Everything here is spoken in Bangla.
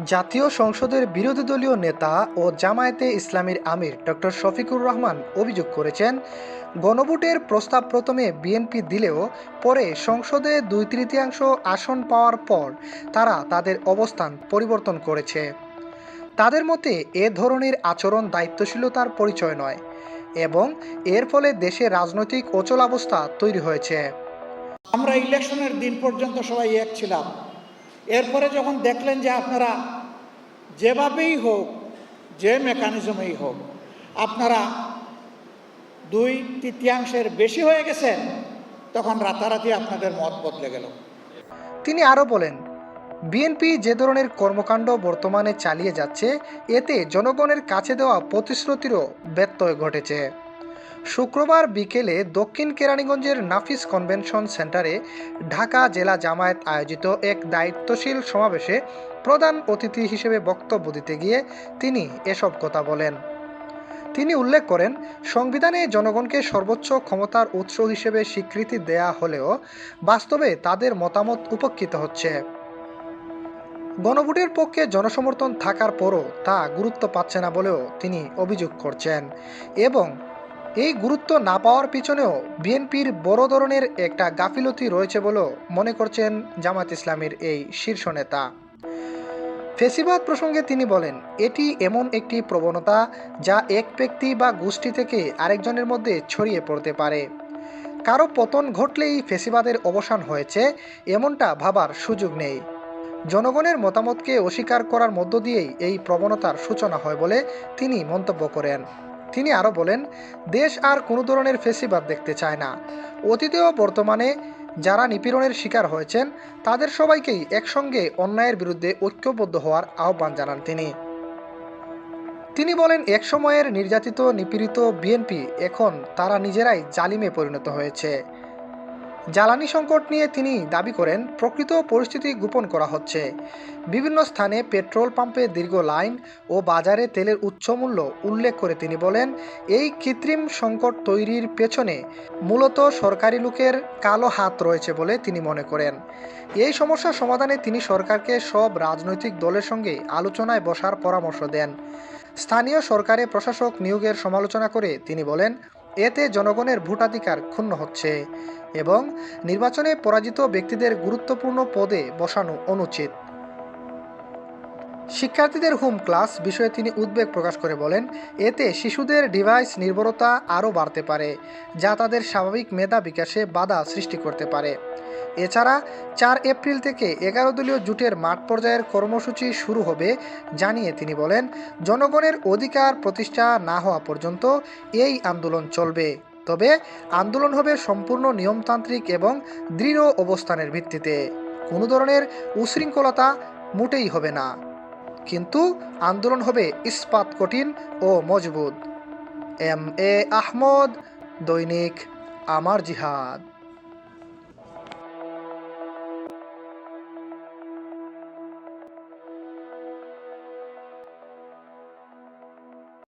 জাতীয় সংসদের বিরোধী দলীয় নেতা ও জামায়াতে ইসলামীর আমির ডক্টর শফিকুর রহমান অভিযোগ করেছেন, গণভোটের প্রস্তাব প্রথমে বিএনপি দিলেও পরে সংসদে 2/3 আসন পাওয়ার পর তারা তাদের অবস্থান পরিবর্তন করেছে। তাদের মতে এ ধরনের আচরণ দায়িত্বশীলতার পরিচয় নয় এবং এর ফলে দেশে রাজনৈতিক অচলাবস্থা তৈরি হয়েছে। আমরা ইলেকশনের দিন পর্যন্ত সবাই এক ছিলাম। এরপরে যখন দেখলেন যে আপনারা যেভাবেই হোক, যে মেকানিজমেই হোক, আপনারা 2/3 বেশি হয়ে গেছেন, তখন রাতারাতি আপনাদের মত বদলে গেল। তিনি আরও বলেন, বিএনপি যে ধরনের কর্মকাণ্ড বর্তমানে চালিয়ে যাচ্ছে, এতে জনগণের কাছে দেওয়া প্রতিশ্রুতিরও ব্যত্যয় ঘটেছে। শুক্রবার বিকেলে দক্ষিণ কেরানীগঞ্জের নাফিস কনভেনশন সেন্টারে ঢাকা জেলা জামায়াত আয়োজিত এক দায়িত্বশীল সমাবেশে প্রধান অতিথি হিসেবে বক্তব্য দিতে গিয়ে তিনি এসব কথা বলেন। তিনি উল্লেখ করেন, সংবিধানে জনগণকে সর্বোচ্চ ক্ষমতার উৎস হিসেবে স্বীকৃতি দেয়া হলেও বাস্তবে তাদের মতামত উপেক্ষিত হচ্ছে। গণভোটের পক্ষে জনসমর্থন থাকার পরও তা গুরুত্ব পাচ্ছে না বলেও তিনি অভিযোগ করছেন এবং এই গুরুত্ব না পাওয়ার পিছনেও বিএনপির বড় ধরনের একটা গাফিলতি রয়েছে বলেও মনে করছেন জামায়াত ইসলামীর এই শীর্ষ নেতা। ফেসিবাদ প্রসঙ্গে তিনি বলেন, এটি এমন একটি প্রবণতা যা এক ব্যক্তি বা গোষ্ঠী থেকে আরেকজনের মধ্যে ছড়িয়ে পড়তে পারে। কারো পতন ঘটলেই ফেসিবাদের অবসান হয়েছে এমনটা ভাবার সুযোগ নেই। জনগণের মতামতকে অস্বীকার করার মধ্য দিয়েই এই প্রবণতার সূচনা হয় বলে তিনি মন্তব্য করেন। তিনি আরও বলেন, দেশ আর কোনো ধরনের ফেসিবাদ দেখতে চায় না। অতীতে ও বর্তমানে যারা নিপীড়নের শিকার হয়েছেন তাদের সবাইকেই একসঙ্গে অন্যায়ের বিরুদ্ধে ঐক্যবদ্ধ হওয়ার আহ্বান জানান তিনি বলেন, এক সময়ের নির্যাতিত নিপীড়িত বিএনপি এখন তারা নিজেরাই জালিমে পরিণত হয়েছে। জ্বালানি সংকট নিয়ে তিনি দাবি করেন, প্রকৃত পরিস্থিতি গোপন করা হচ্ছে। বিভিন্ন স্থানে পেট্রোল পাম্পে দীর্ঘ লাইন ও বাজারে তেলের উচ্চ মূল্য উল্লেখ করে তিনি বলেন, এই কৃত্রিম সংকট তৈরির পেছনে মূলত সরকারি লোকের কালো হাত রয়েছে বলে তিনি মনে করেন। এই সমস্যা সমাধানে তিনি সরকারকে সব রাজনৈতিক দলের সঙ্গে আলোচনায় বসার পরামর্শ দেন। স্থানীয় সরকারে প্রশাসক নিয়োগের সমালোচনা করে তিনি বলেন, এতে জনগণের ভোটাধিকার ক্ষুণ্ণ হচ্ছে এবং নির্বাচনে পরাজিত ব্যক্তিদের গুরুত্বপূর্ণ পদে বসানো অনুচিত। শিক্ষার্থীদের হোম ক্লাস বিষয়ে তিনি উদ্বেগ প্রকাশ করে বলেন, এতে শিশুদের ডিভাইস নির্ভরতা আরও বাড়তে পারে, যা তাদের স্বাভাবিক মেধা বিকাশে বাধা সৃষ্টি করতে পারে। এছাড়া 4 এপ্রিল থেকে 11 দলীয় জোটের মাঠ পর্যায়ের কর্মসূচি শুরু হবে জানিয়ে তিনি বলেন, জনগণের অধিকার প্রতিষ্ঠা না হওয়া পর্যন্ত এই আন্দোলন চলবে। তবে আন্দোলন হবে সম্পূর্ণ নিয়মতান্ত্রিক এবং দৃঢ় অবস্থানের ভিত্তিতে। কোনো ধরনের উশৃঙ্খলতা মোটেই হবে না, কিন্তু আন্দোলন হবে ইস্পাত কঠিন ও মজবুত। এম এ আহমদ, দৈনিক আমার জিহাদ।